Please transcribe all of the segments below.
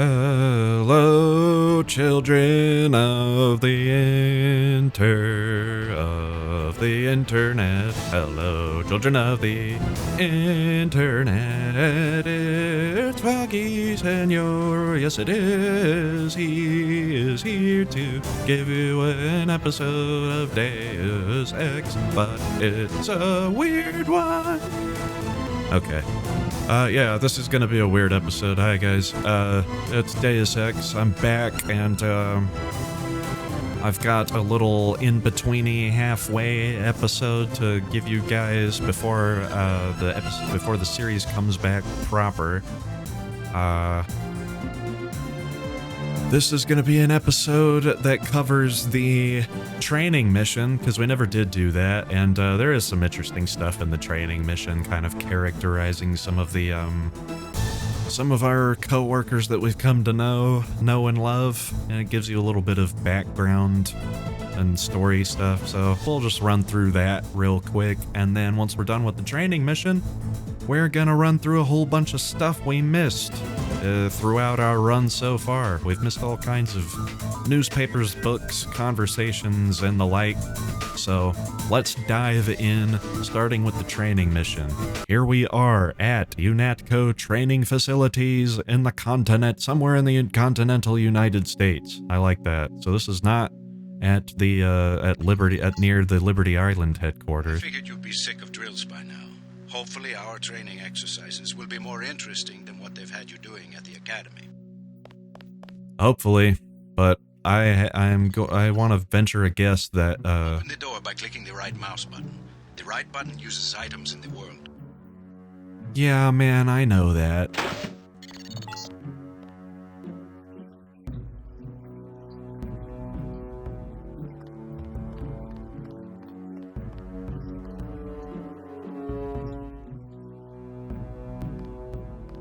Hello, children of the internet. Hello, children of the internet. It's Foggy Senor. Yes, it is. He is here to give you an episode of Deus Ex, but it's a weird one. Okay. Yeah, this is gonna be a weird episode. Hi, guys. It's Deus Ex. I'm back, and, I've got a little in-betweeny halfway episode to give you guys before, before the series comes back proper. This is gonna be an episode that covers the training mission, because we never did do that, and there is some interesting stuff in the training mission, kind of characterizing some of the, some of our co-workers that we've come to know and love, and it gives you a little bit of background and story stuff, so we'll just run through that real quick, and then once we're done with the training mission, we're gonna run through a whole bunch of stuff we missed throughout our run so far. We've missed all kinds of newspapers, books, conversations, and the like. So let's dive in, starting with the training mission. Here we are at UNATCO Training Facilities in the continent, somewhere in the continental United States. I like that. So this is not at the near the Liberty Island headquarters. I figured you'd be sick of drills by now. Hopefully our training exercises will be more interesting than what they've had you doing at the academy. Hopefully, but I want to venture a guess that Open the door by clicking the right mouse button. The right button uses items in the world. Yeah, man, I know that.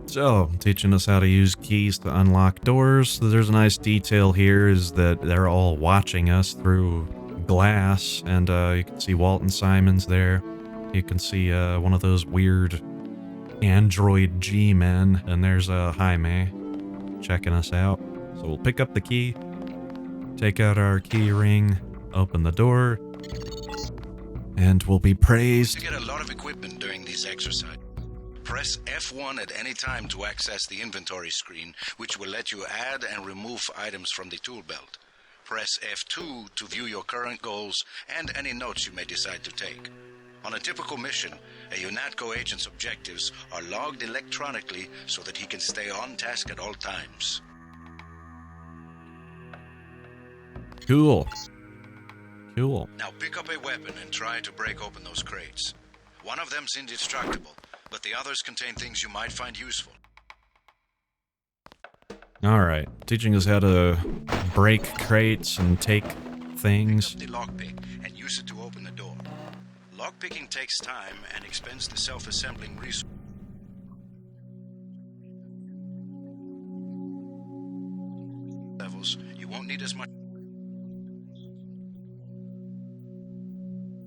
So, teaching us how to use keys to unlock doors. There's a nice detail here is that they're all watching us through glass, and you can see Walt and Simons there. You can see one of those weird android G-men, and there's Jaime checking us out. So we'll pick up the key, take out our key ring, open the door, and we'll be praised. You get a lot of equipment during these exercises. Press F1 at any time to access the inventory screen, which will let you add and remove items from the tool belt. Press F2 to view your current goals and any notes you may decide to take. On a typical mission, a UNATCO agent's objectives are logged electronically so that he can stay on task at all times. Cool. Cool. Now pick up a weapon and try to break open those crates. One of them's indestructible, but the others contain things you might find useful. Alright, teaching us how to break crates and take things. Pick up the lockpick and use it to open the door. Lockpicking takes time and expends the self-assembling resource. Levels, you won't need as much.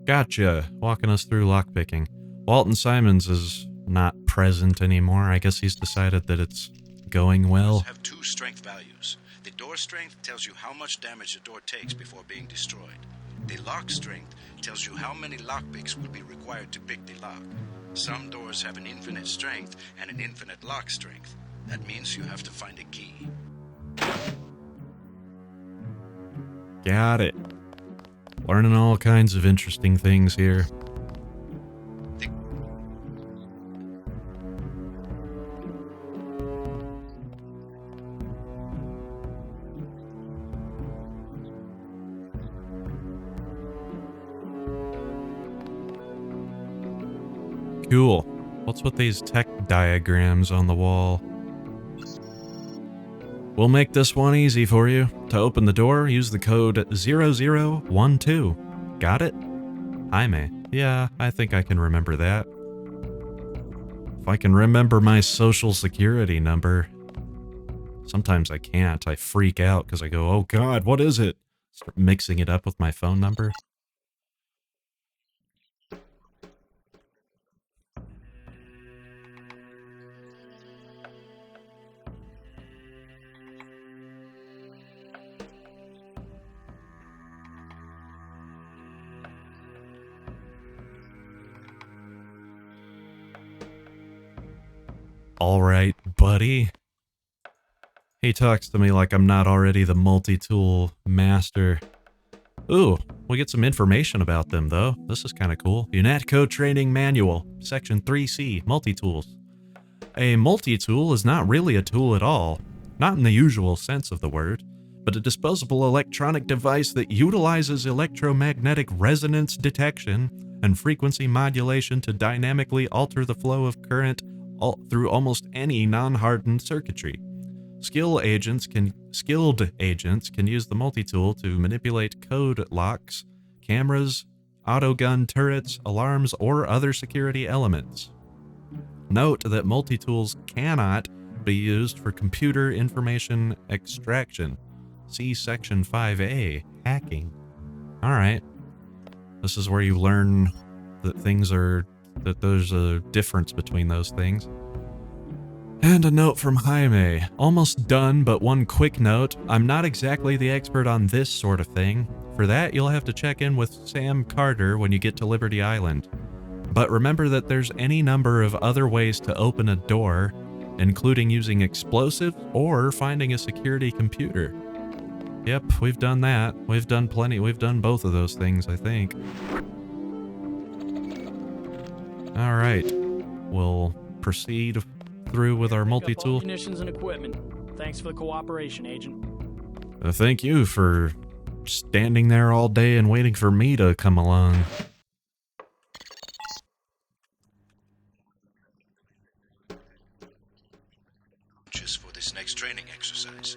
Gotcha, walking us through lockpicking. Walton Simons is not present anymore. I guess he's decided that it's going well. Have two strength values. The door strength tells you how much damage the door takes before being destroyed. The lock strength tells you how many lockpicks will be required to pick the lock. Some doors have an infinite strength and an infinite lock strength. That means you have to find a key. Got it. Learning all kinds of interesting things here. Cool. What's with these tech diagrams on the wall? We'll make this one easy for you. To open the door, use the code 0012. Got it? Jaime. Yeah, I think I can remember that. If I can remember my social security number. Sometimes I can't. I freak out because I go, oh god, what is it? Start mixing it up with my phone number. All right, buddy. He talks to me like I'm not already the multi-tool master. Ooh, we get some information about them, though. This is kind of cool. UNATCO Training Manual, Section 3C, Multi-Tools. A multi-tool is not really a tool at all, not in the usual sense of the word, but a disposable electronic device that utilizes electromagnetic resonance detection and frequency modulation to dynamically alter the flow of current through almost any non-hardened circuitry. Skilled agents can use the multi-tool to manipulate code locks, cameras, autogun turrets, alarms, or other security elements. Note that multi-tools cannot be used for computer information extraction. See Section 5A, hacking. Alright. This is where you learn that there's a difference between those things. And a note from Jaime. Almost done, but one quick note. I'm not exactly the expert on this sort of thing. For that, you'll have to check in with Sam Carter when you get to Liberty Island. But remember that there's any number of other ways to open a door, including using explosives or finding a security computer. Yep, we've done that. We've done plenty. We've done both of those things, I think. All right, we'll proceed through with our multi-tool. Ignitions and equipment. Thanks for the cooperation, Agent. Thank you for standing there all day and waiting for me to come along. Just for this next training exercise.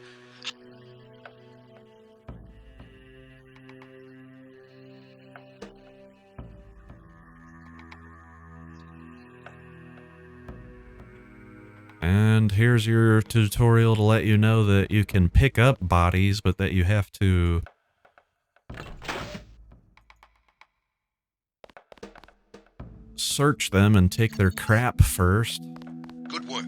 And here's your tutorial to let you know that you can pick up bodies, but that you have to search them and take their crap first. Good work.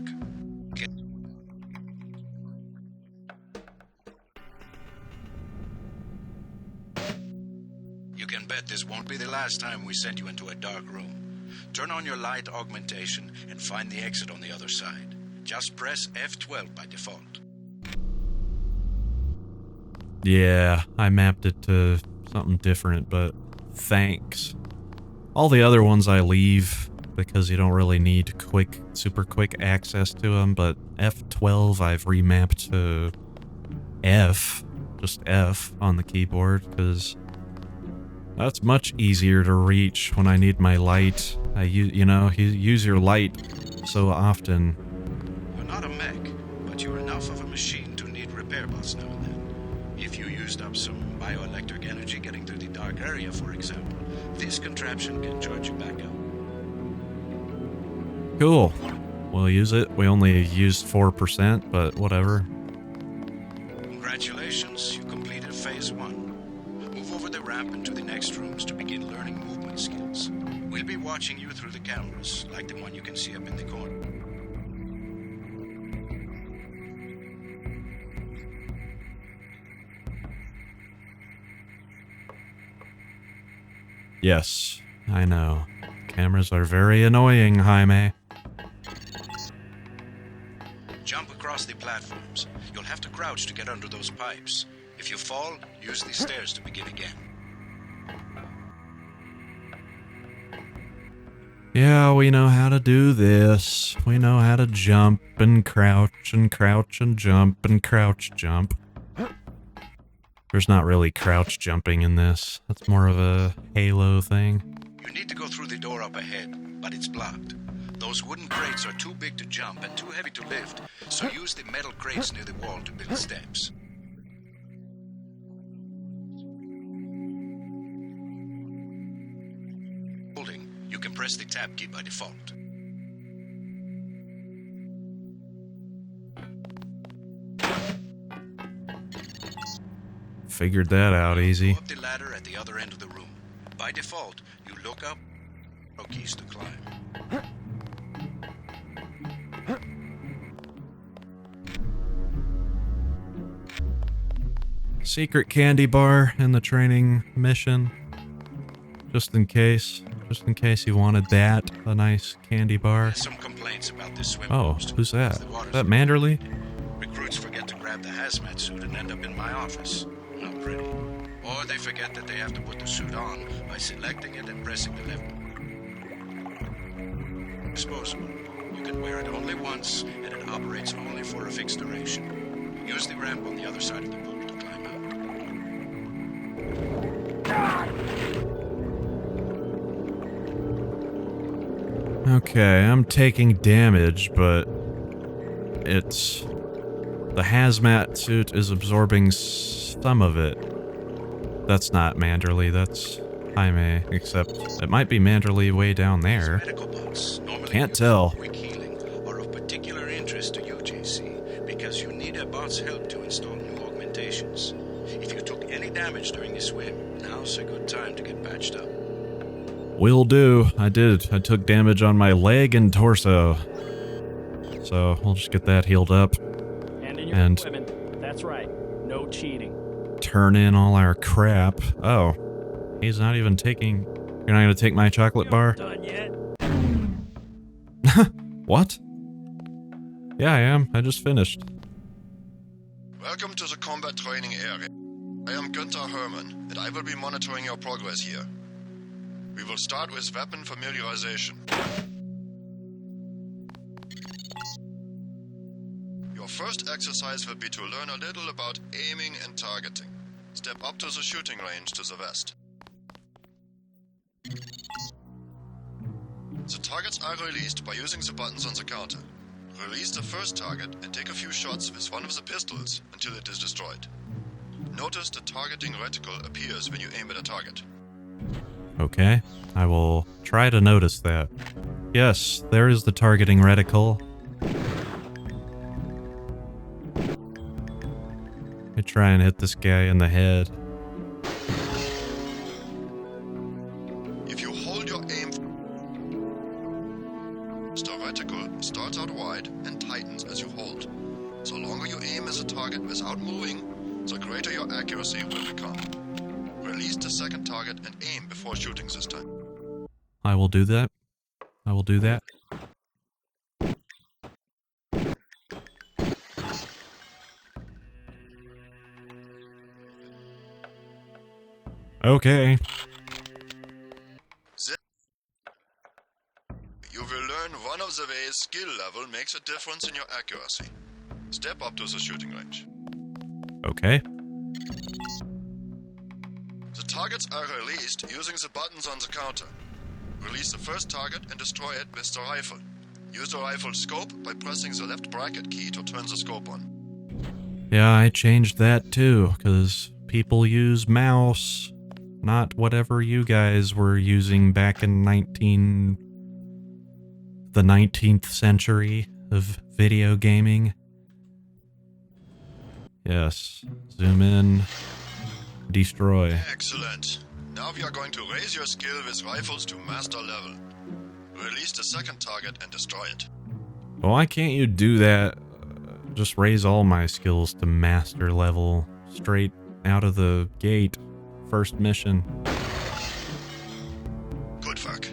You can bet this won't be the last time we send you into a dark room. Turn on your light augmentation and find the exit on the other side. Just press F12 by default. Yeah, I mapped it to something different, but thanks. All the other ones I leave because you don't really need super quick access to them, but F12 I've remapped to F, just F on the keyboard, because that's much easier to reach when I need my light. You use your light so often. You're not a mech, but you're enough of a machine to need repair bots now and then. If you used up some bioelectric energy getting through the dark area, for example, this contraption can charge you back up. Cool. We'll use it. We only used 4%, but whatever. Congratulations, you completed phase 1. Move over the ramp into the next rooms to begin learning movement skills. We'll be watching you through the cameras, like the one you can see up in the corner. Yes, I know. Cameras are very annoying, Jaime. Jump across the platforms. You'll have to crouch to get under those pipes. If you fall, use the stairs to begin again. Yeah, we know how to do this. We know how to jump and crouch and crouch and jump and crouch jump. There's not really crouch jumping in this. That's more of a Halo thing. You need to go through the door up ahead, but it's blocked. Those wooden crates are too big to jump and too heavy to lift, so use the metal crates near the wall to build steps. Holding, you can press the tab key by default. Figured that out easy. Go up the ladder at the other end of the room. By default, you look up, keys to climb. Secret candy bar in the training mission, just in case. just in case you wanted that. A nice candy bar. There's some complaints about this swim Oh, post. who's that? The Is water's that Manderley? Recruits forget to grab the hazmat suit and end up in my office. Not pretty. Or they forget that they have to put the suit on by selecting it and pressing the left. Disposable. You can wear it only once, and it operates only for a fixed duration. Use the ramp on the other side of the pool to climb out. Okay, I'm taking damage, but it's... The hazmat suit is absorbing some of it. That's not Manderley, that's Jaime, except it might be Manderley way down there. Medical bots, normally Can't tell. quick healing, are of particular interest to you, JC, because you need a bot's help to install new augmentations. If you took any damage during the swim, now's a good time to get patched up. Will do. I did. I took damage on my leg and torso. So we'll just get that healed up. And in your And- equipment. That's right. No cheating. Turn in all our crap. Oh. He's not even taking... You're not gonna take my chocolate bar? Done yet? What? Yeah, I am. I just finished. Welcome to the combat training area. I am Günther Hermann, and I will be monitoring your progress here. We will start with weapon familiarization. Your first exercise will be to learn a little about aiming and targeting. Step up to the shooting range to the west. The targets are released by using the buttons on the counter. Release the first target and take a few shots with one of the pistols until it is destroyed. Notice the targeting reticle appears when you aim at a target. Okay. I will try to notice that. Yes, there is the targeting reticle. I try and hit this guy in the head. If you hold your aim, the reticle starts out wide and tightens as you hold. The longer you aim as a target without moving, the greater your accuracy will become. Release the second target and aim before shooting this time. I will do that. I will do that. Okay. You will learn one of the ways skill level makes a difference in your accuracy. Step up to the shooting range. Okay. The targets are released using the buttons on the counter. Release the first target and destroy it with the rifle. Use the rifle scope by pressing the left bracket key to turn the scope on. Yeah, I changed that too, because people use mouse, not whatever you guys were using back in the 19th century of video gaming. Yes, zoom in, destroy. Excellent. Now we are going to raise your skill with rifles to master level. Release the second target and destroy it. Well, why can't you do that? Just raise all my skills to master level straight out of the gate. First mission. Good work.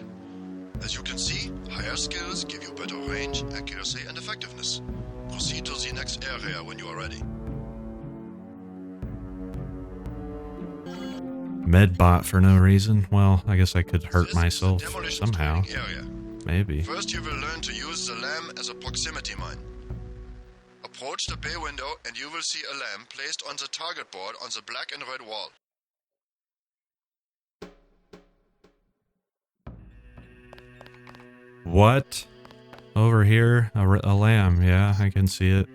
As you can see, higher skills give you better range, accuracy, and effectiveness. Proceed to the next area when you are ready. Medbot for no reason. Well, I guess I could hurt This is myself the demolition somehow. training area. Maybe. First, you will learn to use the lamp as a proximity mine. Approach the bay window and you will see a lamp placed on the target board on the black and red wall. What? Over here? A lamb. Yeah, I can see it.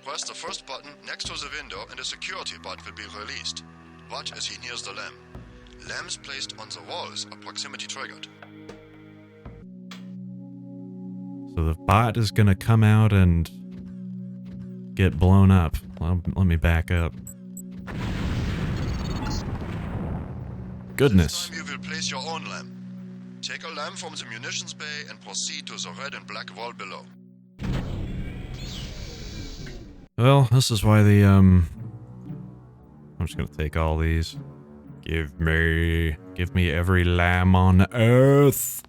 Press the first button next to the window and a security bot will be released. Watch as he nears the lamp. Lamps placed on the walls are proximity triggered. So the bot is gonna come out and get blown up. Well, let me back up. Goodness. This time you will place your own lamp. Take a lamp from the munitions bay and proceed to the red and black wall below. Well, this is why the, I'm just gonna take all these. Give me every lamb on earth.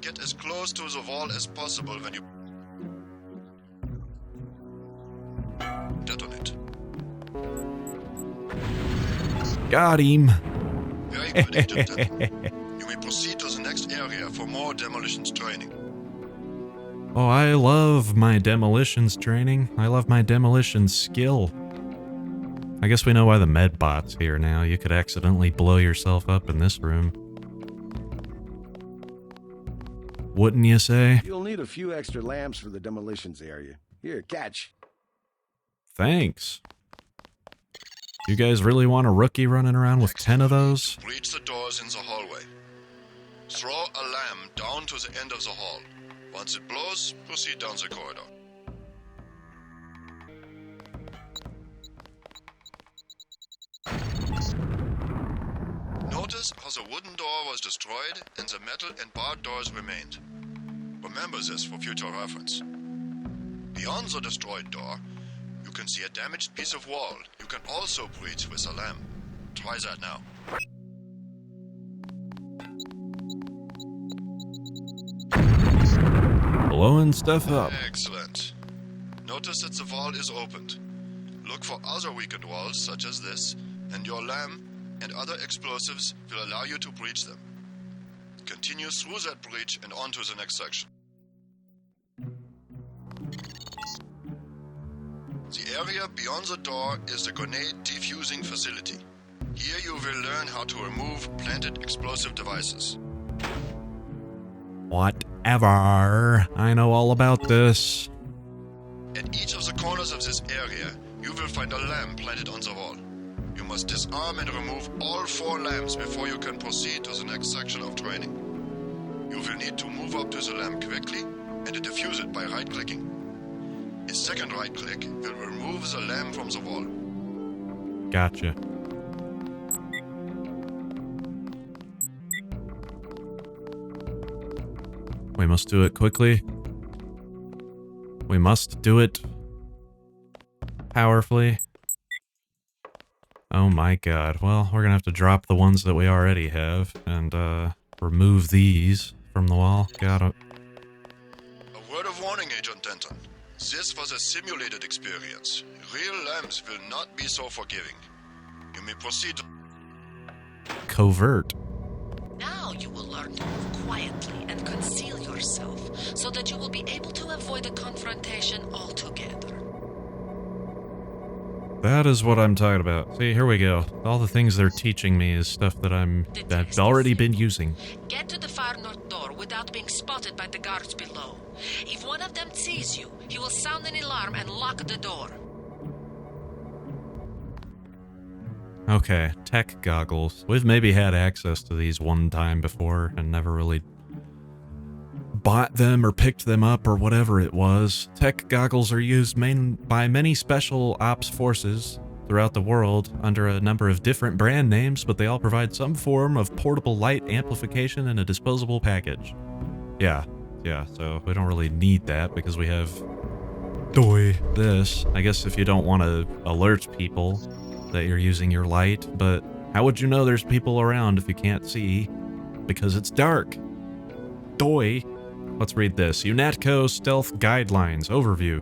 Get as close to the wall as possible when you detonate. Got him. Very good, Agent Denton. You may proceed to the next area for more demolitions training. Oh, I love my demolitions training. I love my demolition skill. I guess we know why the med bot's here now. You could accidentally blow yourself up in this room. Wouldn't you say? You'll need a few extra lamps for the demolitions area. Here, catch. Thanks. You guys really want a rookie running around with 10 of those? Breach the doors in the hallway. Throw a lamp down to the end of the hall. Once it blows, proceed down the corridor. Notice how the wooden door was destroyed and the metal and barred doors remained. Remember this for future reference. Beyond the destroyed door, you can see a damaged piece of wall you can also breach with a lamp. Try that now. Blowing stuff up. Excellent. Notice that the wall is opened. Look for other weakened walls such as this, and your lamp and other explosives will allow you to breach them. Continue through that breach and on to the next section. The area beyond the door is the grenade defusing facility. Here you will learn how to remove planted explosive devices. Whatever. I know all about this. At each of the corners of this area, you will find a lamp planted on the wall. You must disarm and remove all 4 lamps before you can proceed to the next section of training. You will need to move up to the lamp quickly and defuse it by right-clicking. A second right-click will remove the lamp from the wall. Gotcha. We must do it quickly. We must do it powerfully. Oh my god. Well, we're gonna have to drop the ones that we already have and remove these from the wall. Got it. A word of warning, Agent Denton. This was a simulated experience. Real lamps will not be so forgiving. You may proceed. Covert. Now you will learn to move quietly and conceal yourself so that you will be able to avoid a confrontation altogether. That is what I'm talking about. See, here we go. All the things they're teaching me is stuff that I've already been using. Get to the far north door without being spotted by the guards below. If one of them sees you, he will sound an alarm and lock the door. Okay, tech goggles. We've maybe had access to these one time before and never really bought them or picked them up or whatever it was. Tech goggles are used by many special ops forces throughout the world under a number of different brand names, but they all provide some form of portable light amplification in a disposable package. Yeah, so we don't really need that because we have this. I guess if you don't want to alert people that you're using your light, but how would you know there's people around if you can't see? Because it's dark. Let's read this. UNATCO Stealth Guidelines Overview.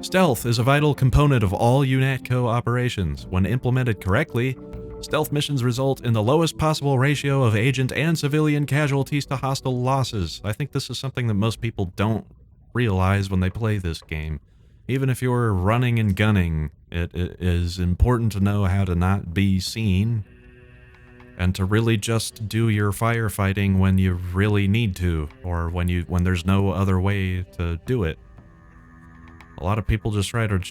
Stealth is a vital component of all UNATCO operations. When implemented correctly, stealth missions result in the lowest possible ratio of agent and civilian casualties to hostile losses. I think this is something that most people don't realize when they play this game. Even if you're running and gunning, it is important to know how to not be seen and to really just do your firefighting when you really need to, or when there's no other way to do it. A lot of people just try to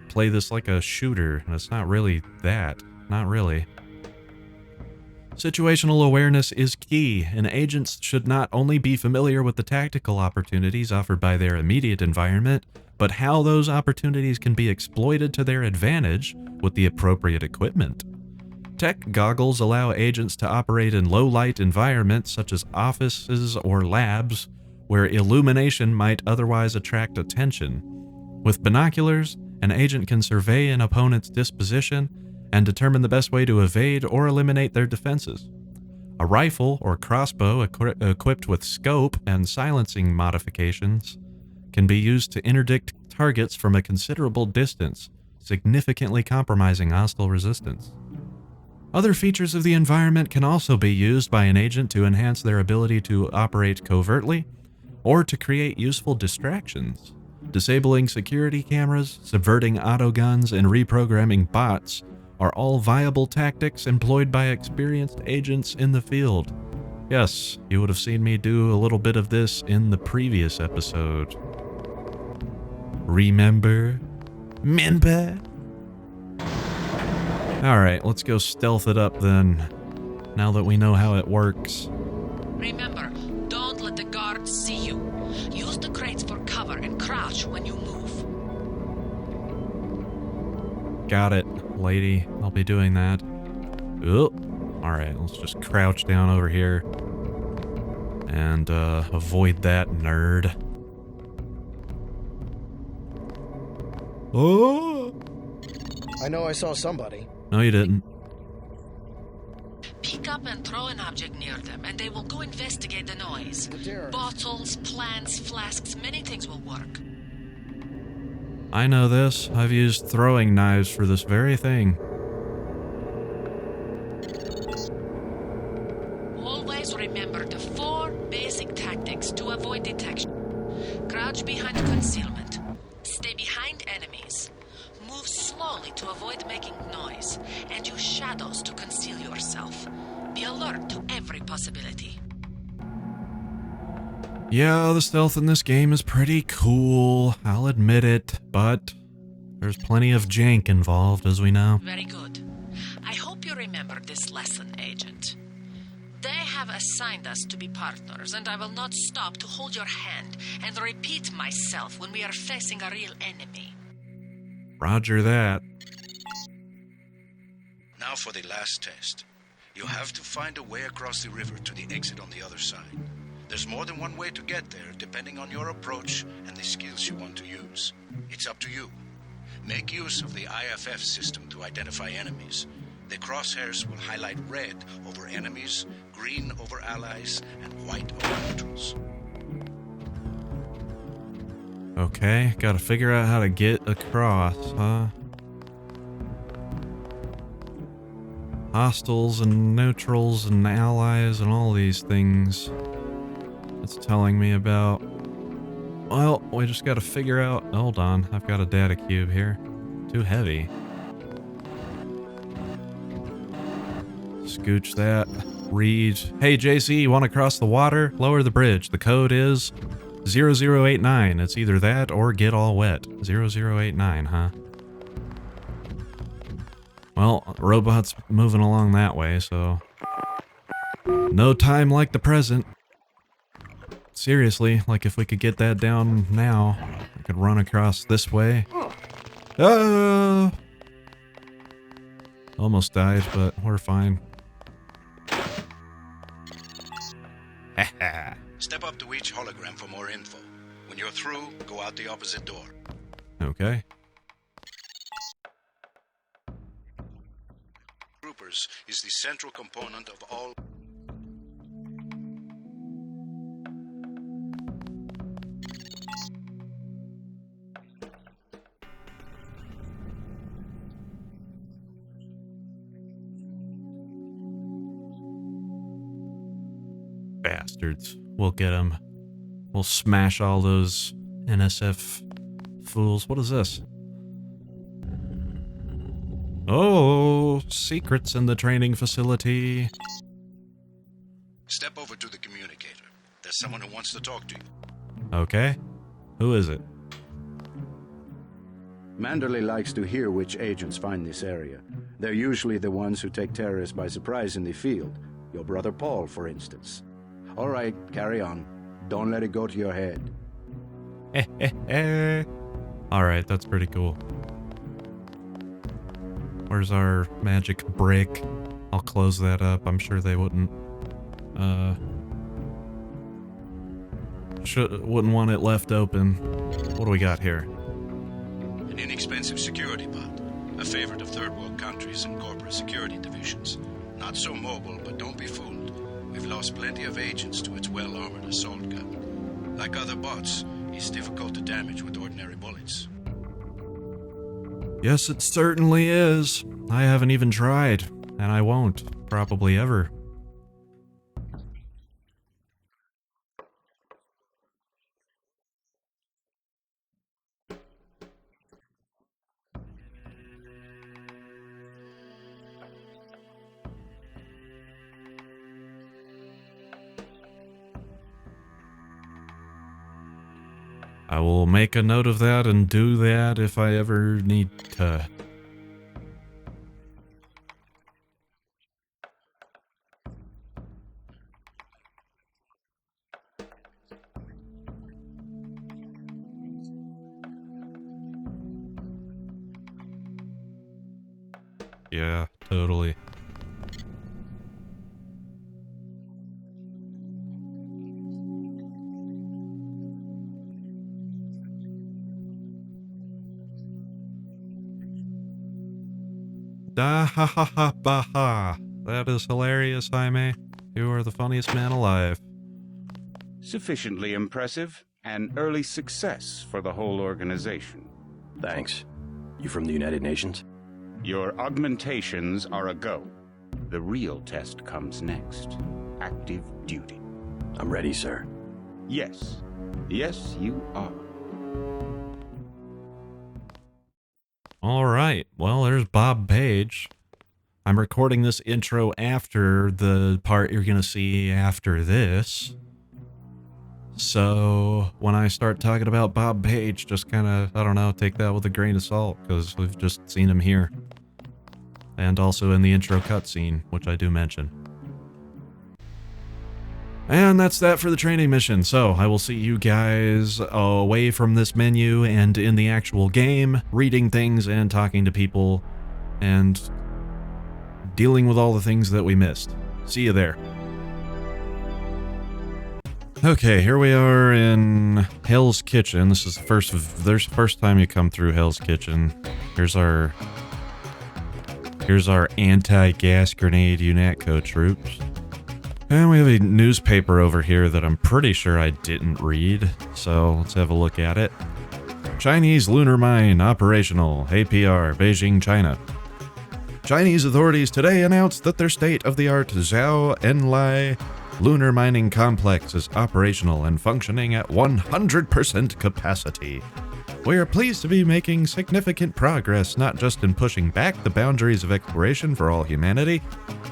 play this like a shooter, and it's not really that. Not really. Situational awareness is key, and agents should not only be familiar with the tactical opportunities offered by their immediate environment, but how those opportunities can be exploited to their advantage with the appropriate equipment. Tech goggles allow agents to operate in low-light environments such as offices or labs, where illumination might otherwise attract attention. With binoculars, an agent can survey an opponent's disposition and determine the best way to evade or eliminate their defenses. A rifle or crossbow equipped with scope and silencing modifications can be used to interdict targets from a considerable distance, significantly compromising hostile resistance. Other features of the environment can also be used by an agent to enhance their ability to operate covertly or to create useful distractions. Disabling security cameras, subverting autoguns, and reprogramming bots are all viable tactics employed by experienced agents in the field. Yes, you would have seen me do a little bit of this in the previous episode. Remember? Alright, let's go stealth it up then, now that we know how it works. Remember, don't let the guards see you. Use the crates for cover and crouch when you move. Got it, lady. I'll be doing that. Alright, let's just crouch down over here and avoid that nerd. Oh! I know I saw somebody. No, you didn't. Pick up and throw an object near them, and they will go investigate the noise. The terrorists. Bottles, plants, flasks, many things will work. I know this. I've used throwing knives for this very thing. Always remember the 4 basic tactics to avoid detection. Crouch behind concealment. Stay behind enemies. Move slowly to avoid making noise. And use shadows to conceal yourself. Be alert to every possibility. Yeah, the stealth in this game is pretty cool, I'll admit it, but there's plenty of jank involved, as we know. Very good. I hope you remember this lesson, Agent. They have assigned us to be partners, and I will not stop to hold your hand and repeat myself when we are facing a real enemy. Roger that. Now for the last test. You have to find a way across the river to the exit on the other side. There's more than one way to get there, depending on your approach and the skills you want to use. It's up to you. Make use of the IFF system to identify enemies. The crosshairs will highlight red over enemies, green over allies, and white over neutrals. Okay, gotta figure out how to get across, huh? Hostiles and neutrals and allies and all these things. It's telling me about. Well, we just gotta figure out. Hold on, I've got a data cube here. Too heavy. Scooch that. Read. Hey JC, you wanna cross the water? Lower the bridge. The code is 0089. It's either that or get all wet. 0089, huh? Well, robot's moving along that way, so. No time like the present. Seriously, like if we could get that down now, I could run across this way. Almost died, but we're fine. Step up to each hologram for more info. When you're through, go out the opposite door. Okay. Troopers is the central component of all. Bastards. We'll get them. We'll smash all those NSF fools. What is this? Oh, secrets in the training facility. Step over to the communicator. There's someone who wants to talk to you. Okay. Who is it? Manderley likes to hear which agents find this area. They're usually the ones who take terrorists by surprise in the field. Your brother Paul, for instance. All right, carry on. Don't let it go to your head. Alright, that's pretty cool. Where's our magic brick? I'll close that up. I'm sure they wouldn't wouldn't want it left open. What do we got here? In Inexpensive security bot, a favorite of third world countries and corporate security divisions. Not so mobile, but don't be fooled. We've lost plenty of agents to its well-armored assault gun. Like other bots, he's difficult to damage with ordinary bullets. Yes, it certainly is. I haven't even tried, and I won't, probably ever. I will make a note of that and do that if I ever need to. Yeah, totally. Da ha ha ha ba ha. That is hilarious, Jaime. You are the funniest man alive. Sufficiently impressive. An early success for the whole organization. Thanks. You from the United Nations? Your augmentations are a go. The real test comes next. Active duty. I'm ready, sir. Yes. Yes, you are. Alright, well, there's Bob Page. I'm recording this intro after the part you're gonna see after this. So, when I start talking about Bob Page, just kinda, I don't know, take that with a grain of salt, because we've just seen him here. And also in the intro cutscene, which I do mention. And that's that for the training mission. So I will see you guys away from this menu and in the actual game, reading things and talking to people and dealing with all the things that we missed. See you there. Okay, here we are in Hell's Kitchen. This is the first time you come through Hell's Kitchen. Here's our anti-gas grenade UNATCO troops. And we have a newspaper over here that I'm pretty sure I didn't read, so let's have a look at it. Chinese lunar mine operational, APR, Beijing, China. Chinese authorities today announced that their state-of-the-art Zhao Enlai lunar mining complex is operational and functioning at 100% capacity. We are pleased to be making significant progress, not just in pushing back the boundaries of exploration for all humanity,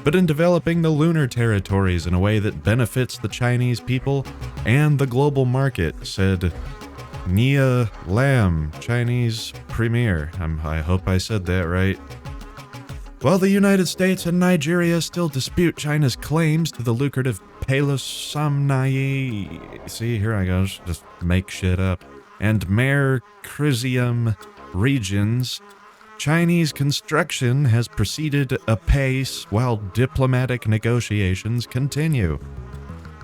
but in developing the lunar territories in a way that benefits the Chinese people and the global market, said Nia Lam, Chinese premier. I hope I said that right. While the United States and Nigeria still dispute China's claims to the lucrative Palosamnayi, see, here I go, just make shit up, and Mare Crisium regions, Chinese construction has proceeded apace while diplomatic negotiations continue.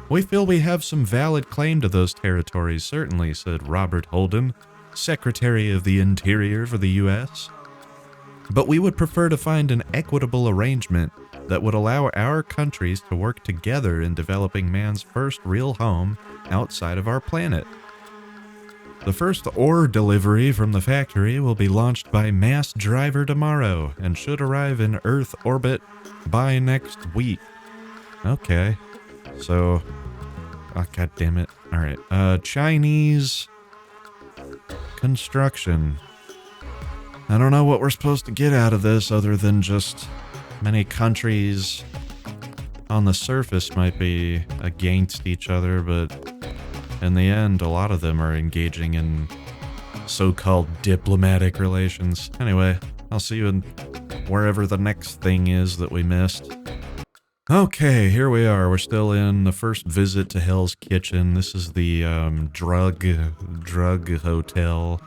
We feel we have some valid claim to those territories, certainly, said Robert Holden, Secretary of the Interior for the U.S., but we would prefer to find an equitable arrangement that would allow our countries to work together in developing man's first real home outside of our planet. The first ore delivery from the factory will be launched by mass driver tomorrow and should arrive in Earth orbit by next week. Okay. So, oh, god damn it. Alright. Chinese construction. I don't know what we're supposed to get out of this other than just many countries on the surface might be against each other, but in the end, a lot of them are engaging in so-called diplomatic relations. Anyway, I'll see you in wherever the next thing is that we missed. Okay, here we are. We're still in the first visit to Hell's Kitchen. This is the drug hotel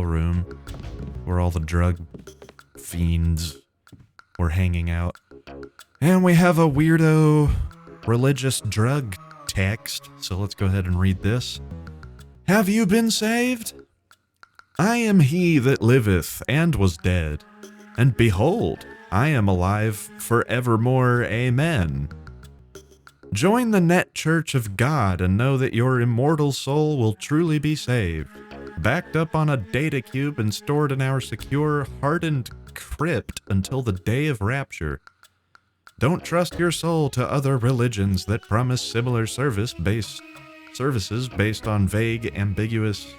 room where all the drug fiends were hanging out. And we have a weirdo religious drug text, so let's go ahead and read this. Have you been saved? I am he that liveth and was dead, and behold, I am alive forevermore. Amen. Join the net church of God and know that your immortal soul will truly be saved, backed up on a data cube and stored in our secure, hardened crypt until the day of rapture. Don't trust your soul to other religions that promise similar services based on vague, ambiguous,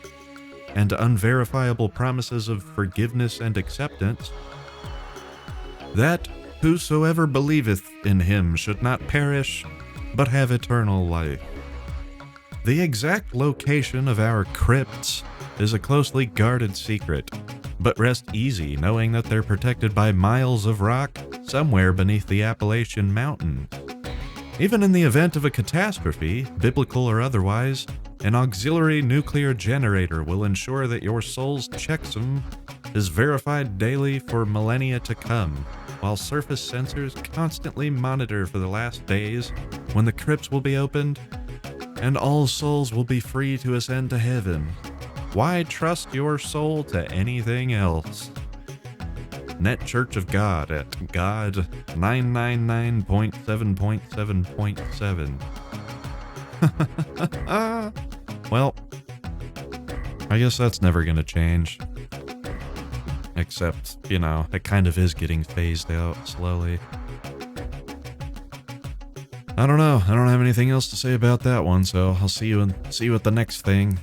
and unverifiable promises of forgiveness and acceptance. That whosoever believeth in him should not perish, but have eternal life. The exact location of our crypts is a closely guarded secret, but rest easy knowing that they're protected by miles of rock somewhere beneath the Appalachian Mountains. Even in the event of a catastrophe, biblical or otherwise, an auxiliary nuclear generator will ensure that your soul's checksum is verified daily for millennia to come, while surface sensors constantly monitor for the last days when the crypts will be opened and all souls will be free to ascend to heaven. Why trust your soul to anything else? Net Church of God at God 999.7.7.7. Well, I guess that's never gonna change. Except, you know, it kind of is getting phased out slowly. I don't know. I don't have anything else to say about that one, so I'll see you at the next thing.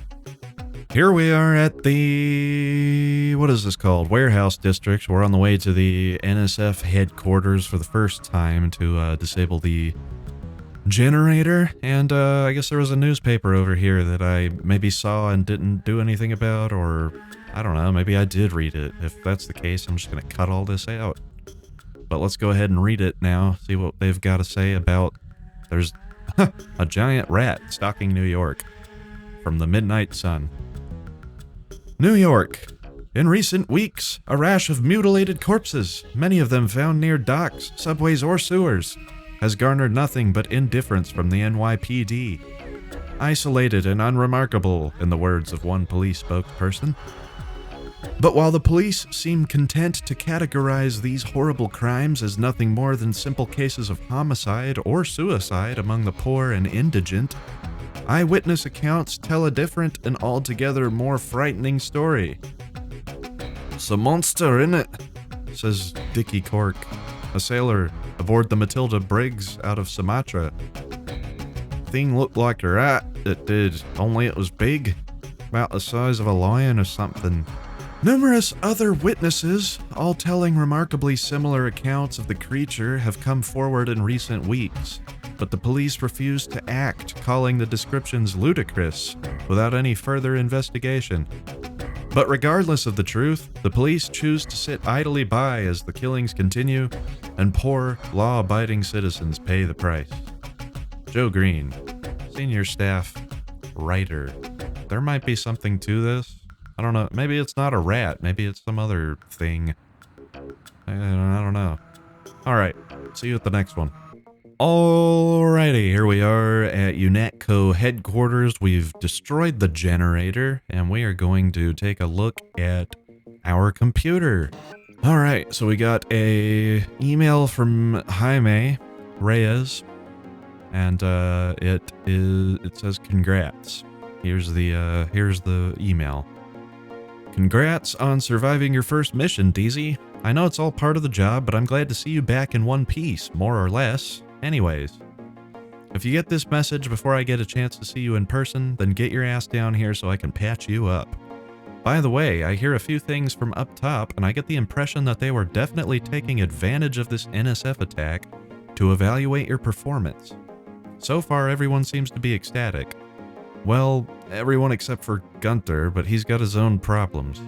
Here we are at the, what is this called? Warehouse District. We're on the way to the NSF headquarters for the first time to disable the generator. And I guess there was a newspaper over here that I maybe saw and didn't do anything about, or I don't know, maybe I did read it. If that's the case, I'm just going to cut all this out. But let's go ahead and read it now, see what they've got to say about, there's a giant rat stalking New York. From the Midnight Sun. New York. In recent weeks, a rash of mutilated corpses, many of them found near docks, subways, or sewers, has garnered nothing but indifference from the NYPD. Isolated and unremarkable, in the words of one police spokesperson. But while the police seem content to categorize these horrible crimes as nothing more than simple cases of homicide or suicide among the poor and indigent, eyewitness accounts tell a different and altogether more frightening story. "It's a monster, innit?" says Dickie Cork, a sailor aboard the Matilda Briggs out of Sumatra. "Thing looked like a rat, it did, only it was big, about the size of a lion or something." Numerous other witnesses, all telling remarkably similar accounts of the creature, have come forward in recent weeks, but the police refuse to act, calling the descriptions ludicrous, without any further investigation. But regardless of the truth, the police choose to sit idly by as the killings continue, and poor, law-abiding citizens pay the price. Joe Green, senior staff writer. There might be something to this. I don't know. Maybe it's not a rat. Maybe it's some other thing. I don't know. Alright, see you at the next one. Alrighty, here we are at UNATCO headquarters. We've destroyed the generator, and we are going to take a look at our computer. Alright, so we got a email from Jaime Reyes, and it says congrats. Here's the email. "Congrats on surviving your first mission, Deezy. I know it's all part of the job, but I'm glad to see you back in one piece, more or less. Anyways, if you get this message before I get a chance to see you in person, then get your ass down here so I can patch you up. By the way, I hear a few things from up top, and I get the impression that they were definitely taking advantage of this NSF attack to evaluate your performance. So far, everyone seems to be ecstatic. Well, everyone except for Gunther, but he's got his own problems.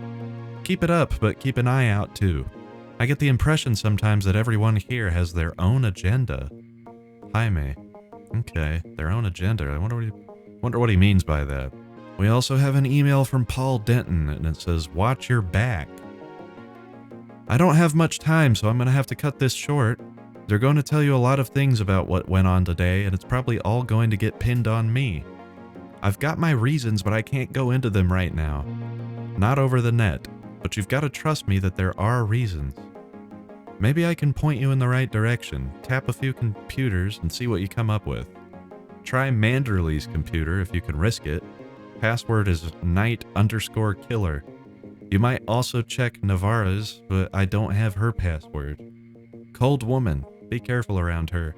Keep it up, but keep an eye out too. I get the impression sometimes that everyone here has their own agenda." Jaime. Okay, their own agenda. I wonder what he means by that. We also have an email from Paul Denton, and it says, "Watch your back." I don't have much time, so I'm going to have to cut this short. They're going to tell you a lot of things about what went on today, and it's probably all going to get pinned on me. I've got my reasons, but I can't go into them right now. not over the net, but you've got to trust me that there are reasons. Maybe I can point you in the right direction, tap a few computers and see what you come up with. Try Manderley's computer if you can risk it. Password is knight_killer. You might also check Navarra's, but I don't have her password. Cold woman, be careful around her.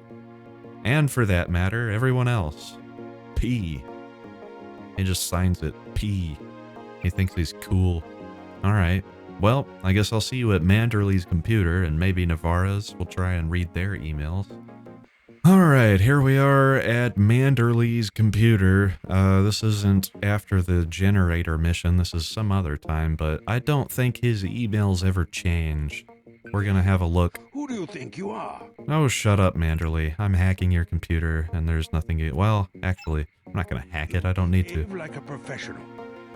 And for that matter, everyone else. P. He just signs it P. He thinks he's cool. Alright, well, I guess I'll see you at Manderley's computer, and maybe Navarra's. We'll try and read their emails. Alright, here we are at Manderley's computer. This isn't after the generator mission, this is some other time, but I don't think his emails ever change. We're gonna have a look. Who do you think you are? Oh, shut up, Manderley. I'm hacking your computer, and there's nothing... Well, actually, I'm not gonna hack it, I don't need to. Behave like a professional.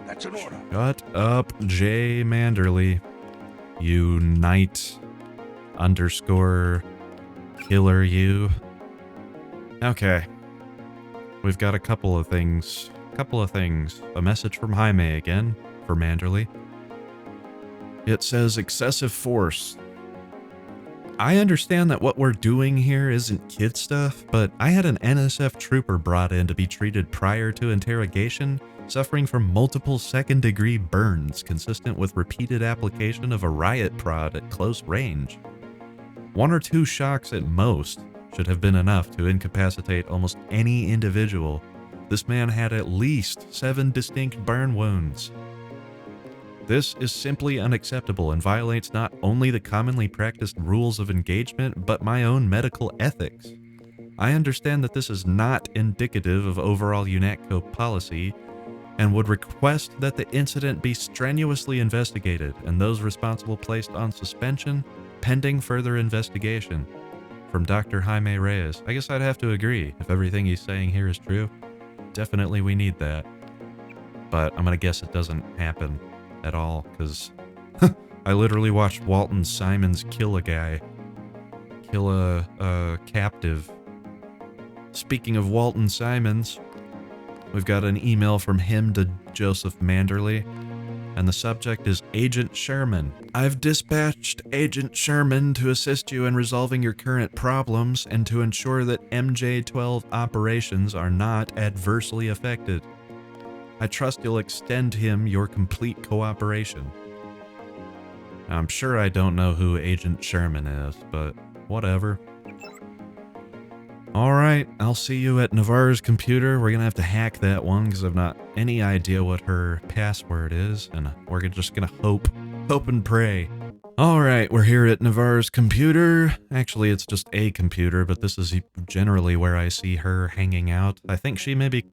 That's an order. Shut up, J. Manderley. You knight_killer you. Okay. We've got a couple of things. A message from Jaime again, for Manderley. It says excessive force. I understand that what we're doing here isn't kid stuff, but I had an NSF trooper brought in to be treated prior to interrogation, suffering from multiple second-degree burns consistent with repeated application of a riot prod at close range. 1 or 2 shocks at most should have been enough to incapacitate almost any individual. This man had at least 7 distinct burn wounds. This is simply unacceptable and violates not only the commonly practiced rules of engagement, but my own medical ethics. I understand that this is not indicative of overall UNATCO policy, and would request that the incident be strenuously investigated and those responsible placed on suspension pending further investigation. From Dr. Jaime Reyes. I guess I'd have to agree if everything he's saying here is true. Definitely we need that. But I'm gonna guess it doesn't happen at all, because I literally watched Walton Simons kill a guy. Kill a captive. Speaking of Walton Simons, we've got an email from him to Joseph Manderley, and the subject is Agent Sherman. I've dispatched Agent Sherman to assist you in resolving your current problems and to ensure that MJ-12 operations are not adversely affected. I trust you'll extend him your complete cooperation. I'm sure I don't know who Agent Sherman is, but whatever. Alright, I'll see you at Navarra's computer. We're gonna have to hack that one because I've not any idea what her password is, and we're just gonna hope and pray. Alright, we're here at Navarra's computer. Actually, it's just a computer, but this is generally where I see her hanging out. I think she maybe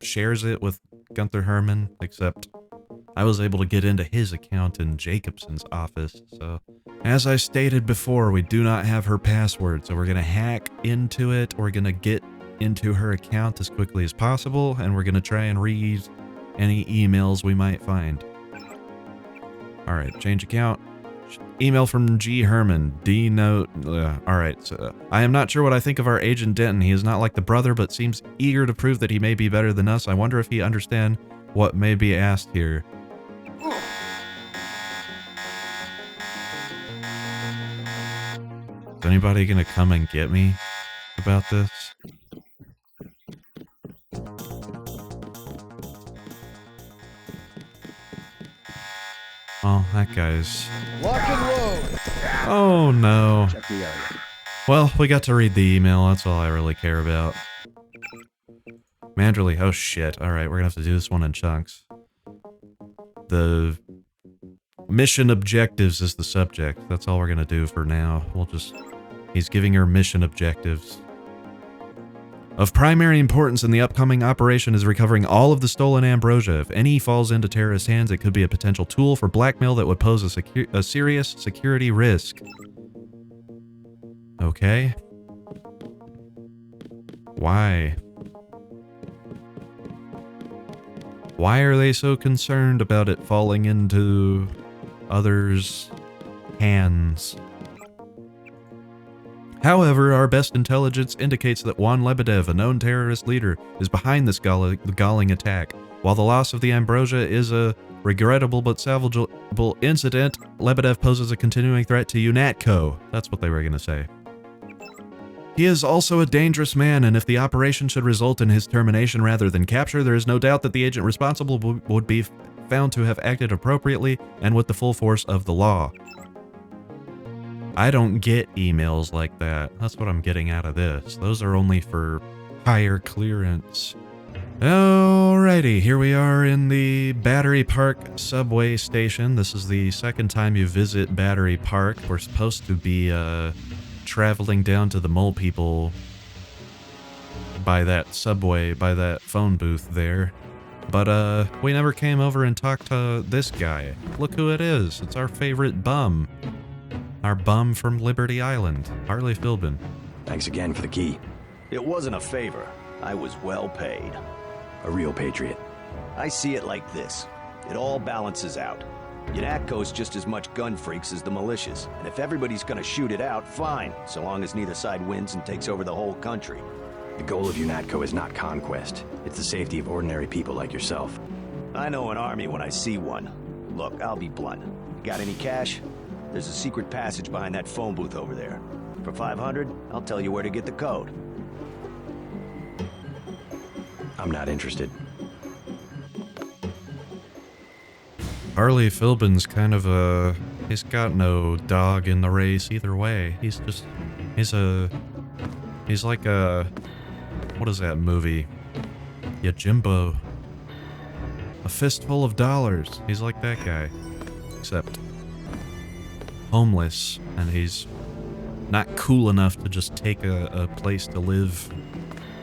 shares it with Gunther Herman, except I was able to get into his account in Jacobson's office, so... As I stated before, we do not have her password, so we're gonna hack into it, we're gonna get into her account as quickly as possible, and we're gonna try and read any emails we might find. Alright, change account. Email from G. Herman. D note. Alright, so I am not sure what I think of our agent Denton. He is not like the brother, but seems eager to prove that he may be better than us. I wonder if he understands what may be asked here. Is anybody gonna come and get me about this? Oh, that guy's... Lock and load! Oh no. Check the area. Well, we got to read the email, that's all I really care about. Manderley, oh shit. Alright, we're gonna have to do this one in chunks. The mission objectives is the subject. That's all we're gonna do for now. We'll just... He's giving her mission objectives. Of primary importance in the upcoming operation is recovering all of the stolen ambrosia. If any falls into terrorist hands, it could be a potential tool for blackmail that would pose a serious security risk. Okay. Why? Why are they so concerned about it falling into others' hands? However, our best intelligence indicates that Juan Lebedev, a known terrorist leader, is behind this galling attack. While the loss of the ambrosia is a regrettable but salvageable incident. Lebedev poses a continuing threat to UNATCO. That's what they were going to say. He is also a dangerous man, and if the operation should result in his termination rather than capture, there is no doubt that the agent responsible would be found to have acted appropriately and with the full force of the law. I don't get emails like that. That's what I'm getting out of this. Those are only for higher clearance. Alrighty, here we are in the Battery Park subway station. This is the second time you visit Battery Park. We're supposed to be traveling down to the Mole People by that subway, by that phone booth there. But we never came over and talked to this guy. Look who it is. It's our favorite bum. Our bum from Liberty Island, Harley Philbin. Thanks again for the key. It wasn't a favor. I was well paid. A real patriot. I see it like this. It all balances out. UNATCO's just as much gun freaks as the militias, and if everybody's gonna shoot it out, fine, so long as neither side wins and takes over the whole country. The goal of UNATCO is not conquest. It's the safety of ordinary people like yourself. I know an army when I see one. Look, I'll be blunt. Got any cash? There's a secret passage behind that phone booth over there. For 500, I'll tell you where to get the code. I'm not interested. Harley Philbin's kind of a... He's got no dog in the race either way. He's like a... What is that movie? Yojimbo. A Fistful of Dollars. He's like that guy. Except homeless, and he's not cool enough to just take a place to live,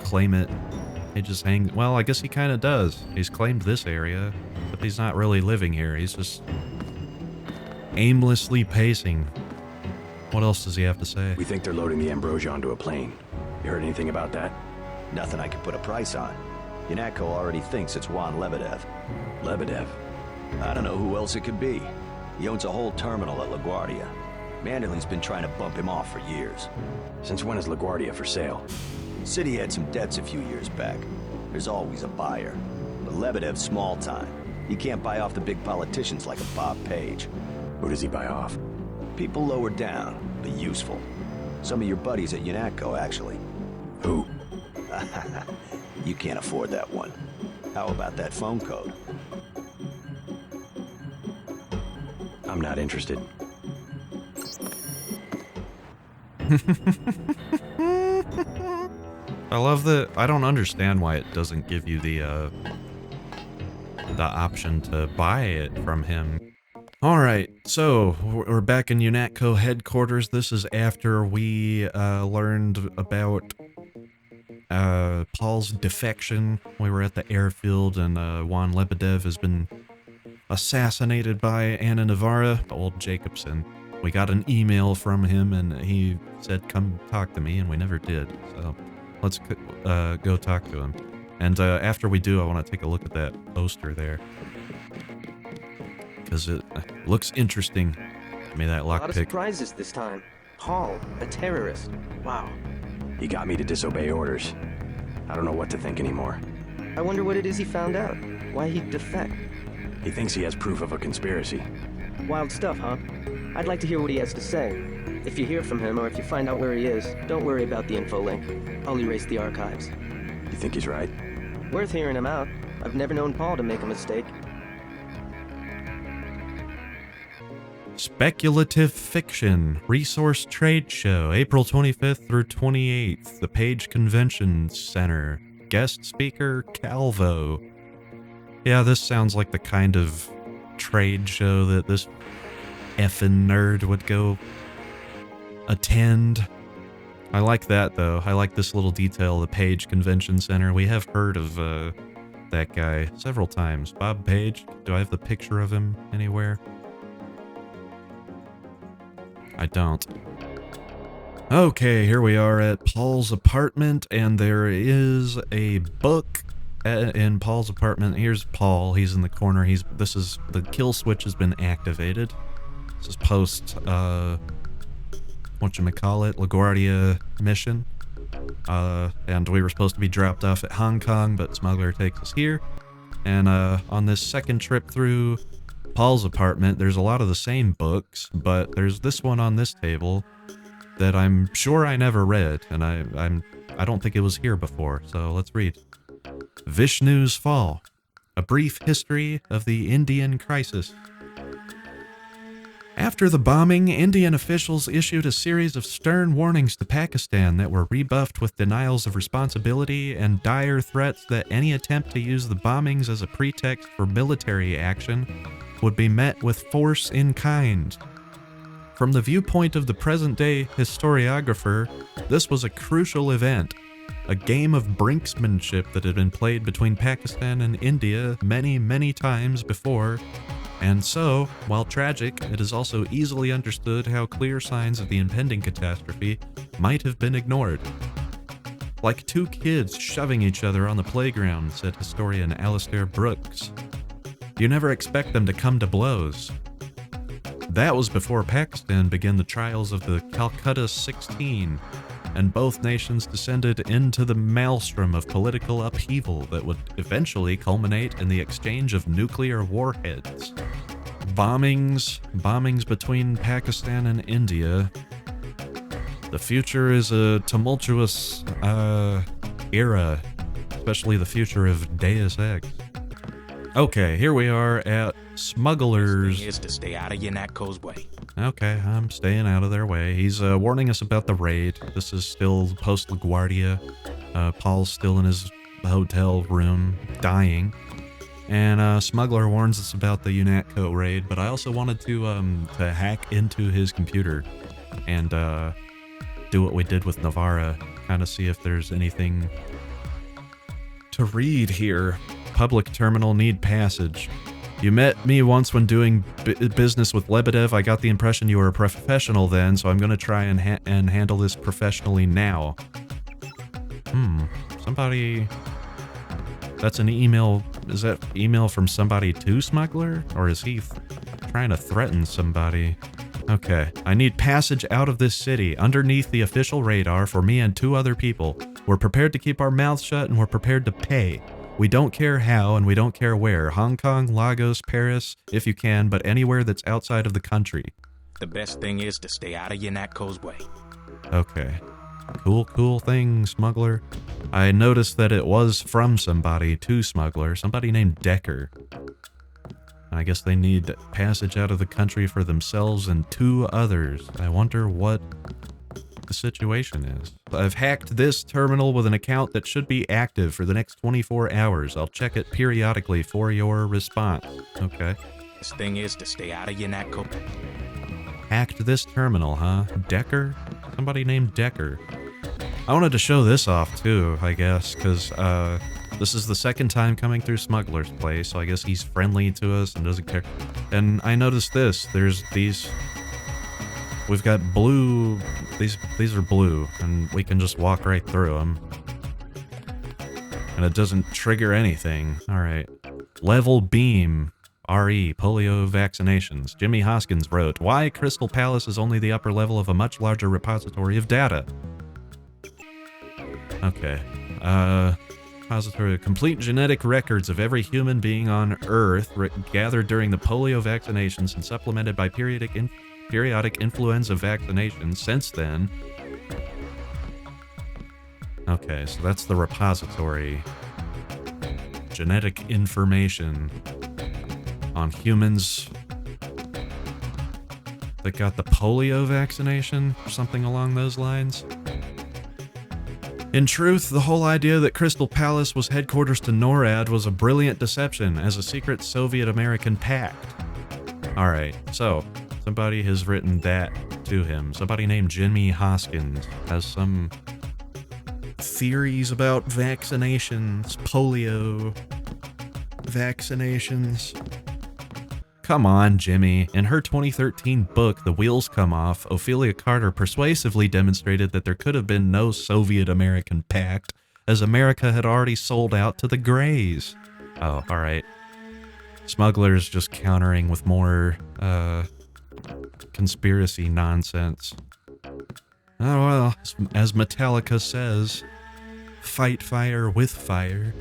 claim it. He just hangs... Well, I guess he kind of does. He's claimed this area, but he's not really living here. He's just aimlessly pacing. What else does he have to say? We think they're loading the Ambrosia onto a plane. You heard anything about that? Nothing I can put a price on. UNATCO already thinks it's Juan Lebedev. Lebedev? I don't know who else it could be. He owns a whole terminal at LaGuardia. Manderley's been trying to bump him off for years. Since when is LaGuardia for sale? City had some debts a few years back. There's always a buyer. But Lebedev's small time. He can't buy off the big politicians like a Bob Page. Who does he buy off? People lower down, but useful. Some of your buddies at UNATCO, actually. Who? You can't afford that one. How about that phone code? I'm not interested. I love that. I don't understand why it doesn't give you the option to buy it from him. Alright, so we're back in UNATCO headquarters. This is after we learned about Paul's defection. We were at the airfield, and Juan Lebedev has been assassinated by Anna Navarra, old Jacobson. We got an email from him, and he said, come talk to me, and we never did. So let's go talk to him. And after we do, I want to take a look at that poster there, because it looks interesting. Give me that lockpick. A lot of surprises this time. Paul, a terrorist. Wow. He got me to disobey orders. I don't know what to think anymore. I wonder what it is he found out. Why he'd defect. He thinks he has proof of a conspiracy. Wild stuff, huh? I'd like to hear what he has to say. If you hear from him, or if you find out where he is, don't worry about the info link. I'll erase the archives. You think he's right? Worth hearing him out. I've never known Paul to make a mistake. Speculative Fiction Resource Trade Show, April 25th through 28th, the Page Convention Center. Guest speaker, Calvo. Yeah, this sounds like the kind of trade show that this effing nerd would go attend. I like that, though. I like this little detail, the Page Convention Center. We have heard of that guy several times. Bob Page. Do I have the picture of him anywhere? I don't. Okay, here we are at Paul's apartment, and there is a book in Paul's apartment. Here's Paul. He's in the corner. The kill switch has been activated. This is post whatchamacallit, LaGuardia mission. And we were supposed to be dropped off at Hong Kong, but Smuggler takes us here. And on this second trip through Paul's apartment, there's a lot of the same books, but there's this one on this table that I'm sure I never read, and I don't think it was here before, so let's read. Vishnu's Fall, a brief history of the Indian crisis. After the bombing, Indian officials issued a series of stern warnings to Pakistan that were rebuffed with denials of responsibility and dire threats that any attempt to use the bombings as a pretext for military action would be met with force in kind. From the viewpoint of the present-day historiographer, this was a crucial event, a game of brinksmanship that had been played between Pakistan and India many, many times before. And so, while tragic, it is also easily understood how clear signs of the impending catastrophe might have been ignored. Like two kids shoving each other on the playground, said historian Alistair Brooks. You never expect them to come to blows. That was before Pakistan began the trials of the Calcutta 16, and both nations descended into the maelstrom of political upheaval that would eventually culminate in the exchange of nuclear warheads. Bombings between Pakistan and India. The future is a tumultuous era, especially the future of Deus Ex. Okay, here we are at Smugglers. Is to stay out of UNATCO's way. Okay, I'm staying out of their way. He's warning us about the raid. This is still post LaGuardia. Paul's still in his hotel room, dying. And Smuggler warns us about the UNATCO raid, but I also wanted to hack into his computer and do what we did with Navarra, kind of see if there's anything to read here. Public terminal need passage. You met me once when doing business with Lebedev. I got the impression you were a professional then, so I'm going to try and handle this professionally now. Somebody... That's an email... Is that email from somebody to Smuggler? Or is he trying to threaten somebody? Okay. I need passage out of this city, underneath the official radar, for me and 2 other people. We're prepared to keep our mouths shut, and we're prepared to pay. We don't care how, and we don't care where. Hong Kong, Lagos, Paris, if you can, but anywhere that's outside of the country. The best thing is to stay out of UNATCO's way. Okay. Cool thing, Smuggler. I noticed that it was from somebody to Smuggler, somebody named Decker. I guess they need passage out of the country for themselves and 2 others. I wonder what the situation is. I've hacked this terminal with an account that should be active for the next 24 hours. I'll check it periodically for your response. Okay. This thing is to stay out of UNATCO. Hacked this terminal, huh? Decker? Somebody named Decker. I wanted to show this off too, I guess, because this is the second time coming through Smuggler's place, so I guess he's friendly to us and doesn't care. And I noticed this. There's these... We've got blue... These are blue, and we can just walk right through them. And it doesn't trigger anything. Alright. Level Beam. RE. Polio vaccinations. Jimmy Hoskins wrote, why Crystal Palace is only the upper level of a much larger repository of data. Okay. Repository of complete genetic records of every human being on Earth gathered during the polio vaccinations and supplemented by periodic influenza vaccinations since then. Okay, so that's the repository. Genetic information on humans that got the polio vaccination, or something along those lines. In truth, the whole idea that Crystal Palace was headquarters to NORAD was a brilliant deception as a secret Soviet-American pact. Alright, so, somebody has written that to him. Somebody named Jimmy Hoskins has some theories about vaccinations, polio vaccinations. Come on, Jimmy. In her 2013 book, The Wheels Come Off, Ophelia Carter persuasively demonstrated that there could have been no Soviet-American pact, as America had already sold out to the Greys. Oh, alright. Smuggler's just countering with more, conspiracy nonsense. Oh well, as Metallica says, fight fire with fire.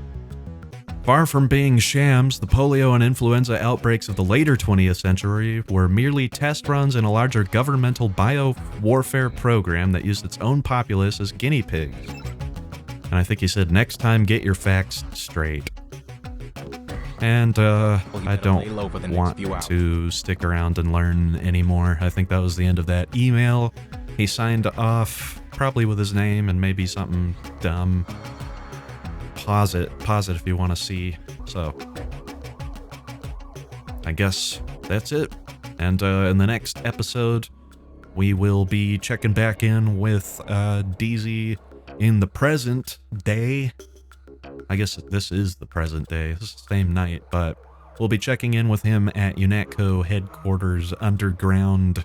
Far from being shams, the polio and influenza outbreaks of the later 20th century were merely test runs in a larger governmental bio-warfare program that used its own populace as guinea pigs. And I think he said, next time get your facts straight. And I don't want to stick around and learn anymore. I think that was the end of that email. He signed off, probably with his name and maybe something dumb. Pause it if you want to see. So, I guess that's it. And in the next episode, we will be checking back in with Deezy in the present day. I guess this is the present day. It's the same night, but we'll be checking in with him at UNATCO headquarters underground,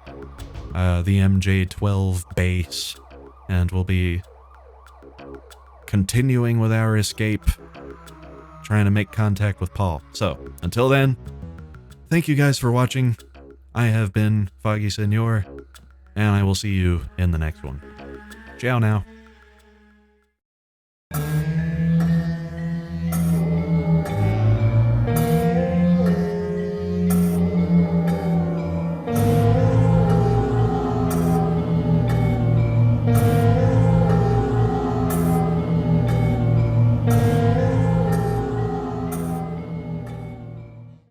the MJ-12 base, and we'll be continuing with our escape, trying to make contact with Paul. So, until then, thank you guys for watching. I have been Foggy Senor, and I will see you in the next one. Ciao now.